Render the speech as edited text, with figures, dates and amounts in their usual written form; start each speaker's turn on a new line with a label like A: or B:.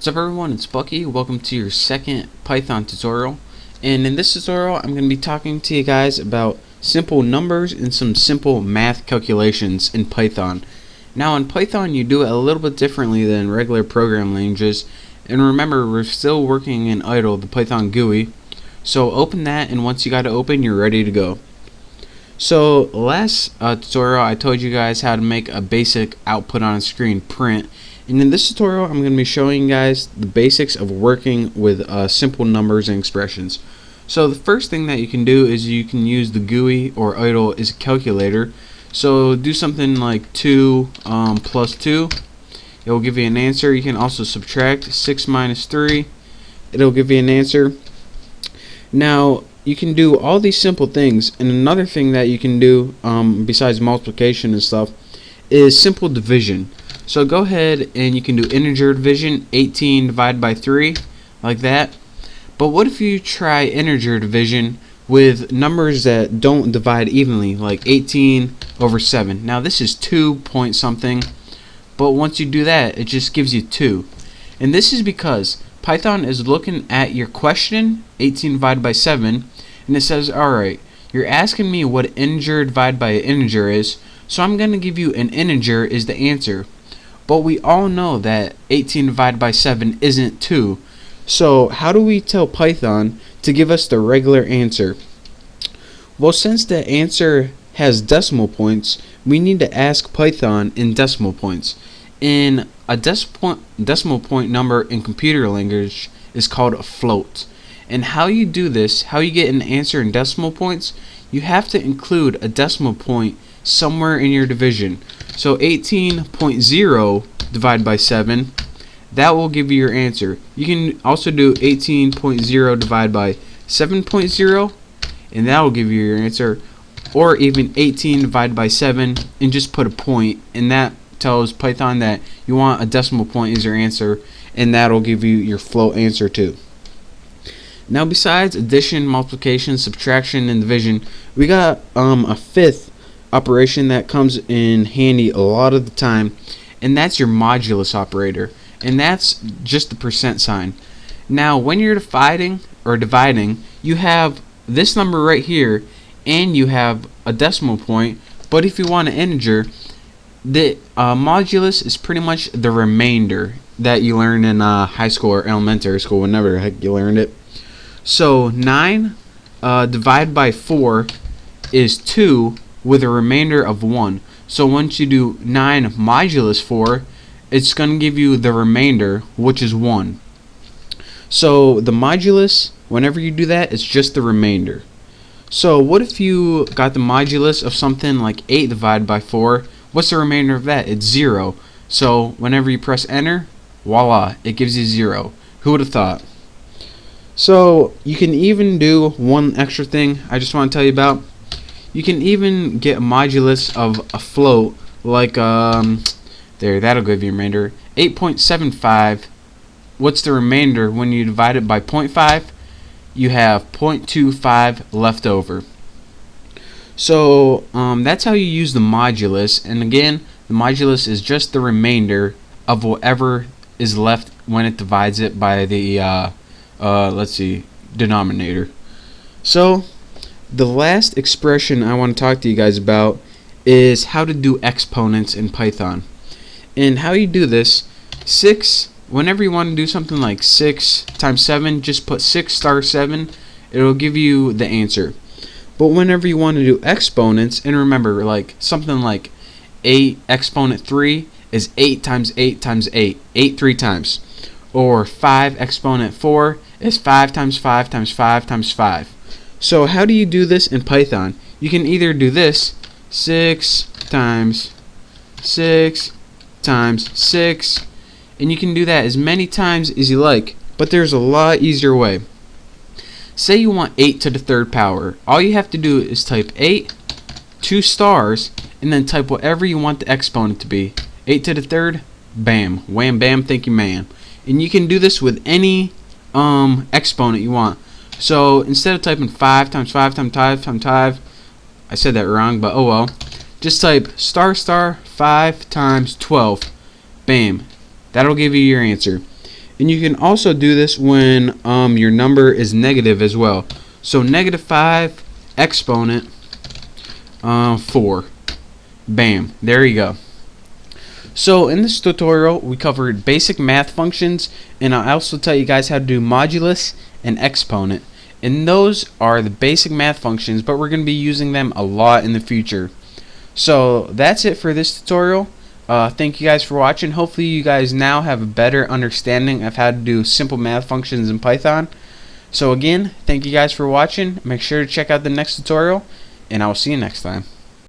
A: What's up everyone, it's Bucky. Welcome to your second Python tutorial. And in this tutorial I'm going to be talking to you guys about simple numbers and some simple math calculations in Python. Now in Python you do it a little bit differently than regular program languages. And remember, we're still working in idle, the Python GUI. So open that, and once you got it open, you're ready to go. So last tutorial I told you guys how to make a basic output on a screen print. And in this tutorial I'm going to be showing you guys the basics of working with simple numbers and expressions. So the first thing that you can do is you can use the GUI or idle as a calculator. So do something like 2 plus 2. It will give you an answer. You can also subtract 6 minus 3. It'll give you an answer. Now you can do all these simple things, and another thing that you can do besides multiplication and stuff is simple division. So go ahead and you can do integer division, 18 divided by 3, like that. But what if you try integer division with numbers that don't divide evenly, like 18 over 7? Now this is 2 point something, but once you do that, it just gives you 2. And this is because Python is looking at your question, 18 divided by 7, and it says, alright, you're asking me what integer divided by an integer is, so I'm going to give you an integer is the answer. But we all know that 18 divided by 7 isn't 2. So how do we tell Python to give us the regular answer? Well, since the answer has decimal points, we need to ask Python in decimal points. In a decimal point number in computer language is called a float. And how you do this, how you get an answer in decimal points, you have to include a decimal point somewhere in your division. So 18.0 divided by 7, that will give you your answer. You can also do 18.0 divided by 7.0, and that will give you your answer. Or even 18 divided by 7 and just put a point, and that tells Python that you want a decimal point as your answer, and that'll give you your float answer too. Now besides addition, multiplication, subtraction, and division, we got a fifth operation that comes in handy a lot of the time, and that's your modulus operator, and that's just the percent sign. Now when you're dividing, you have this number right here and you have a decimal point, but if you want an integer, the modulus is pretty much the remainder that you learned in high school or elementary school, whenever the heck you learned it. So 9 divided by 4 is 2 with a remainder of 1. So once you do 9 modulus 4, it's going to give you the remainder, which is 1. So the modulus, whenever you do that, it's just the remainder. So what if you got the modulus of something like 8 divided by 4? What's the remainder of that? It's 0. So whenever you press enter, voila, it gives you 0. Who would have thought? So you can even do one extra thing I just want to tell you about. You can even get a modulus of a float, like there, that'll give you a remainder. 8.75. What's the remainder when you divide it by 0.5? You have 0.25 left over. So that's how you use the modulus, and again, the modulus is just the remainder of whatever is left when it divides it by the denominator. So the last expression I want to talk to you guys about is how to do exponents in Python. And how you do this, whenever you want to do something like 6 times 7, just put 6 star 7, it'll give you the answer. But whenever you want to do exponents, and remember, like something like 8 exponent 3 is 8 times 8 times 8, 8 3 times. Or 5 exponent 4 is 5 times 5 times 5 times 5. So how do you do this in Python? You can either do this, 6 times 6 times 6, and you can do that as many times as you like, but there's a lot easier way. Say you want 8 to the third power. All you have to do is type 8, 2 stars, and then type whatever you want the exponent to be. 8 to the third, bam, wham bam, thank you ma'am. And you can do this with any exponent you want. So instead of typing 5 times 5 times 5 times 5, I said that wrong, but oh well, just type star star 5 times 12, bam, that'll give you your answer. And you can also do this when your number is negative as well. So -5 exponent 4. Bam, there you go. So in this tutorial we covered basic math functions, and I also tell you guys how to do modulus and exponent. And those are the basic math functions, but we're going to be using them a lot in the future. So that's it for this tutorial. Thank you guys for watching. Hopefully you guys now have a better understanding of how to do simple math functions in Python. So again, thank you guys for watching. Make sure to check out the next tutorial, and I will see you next time.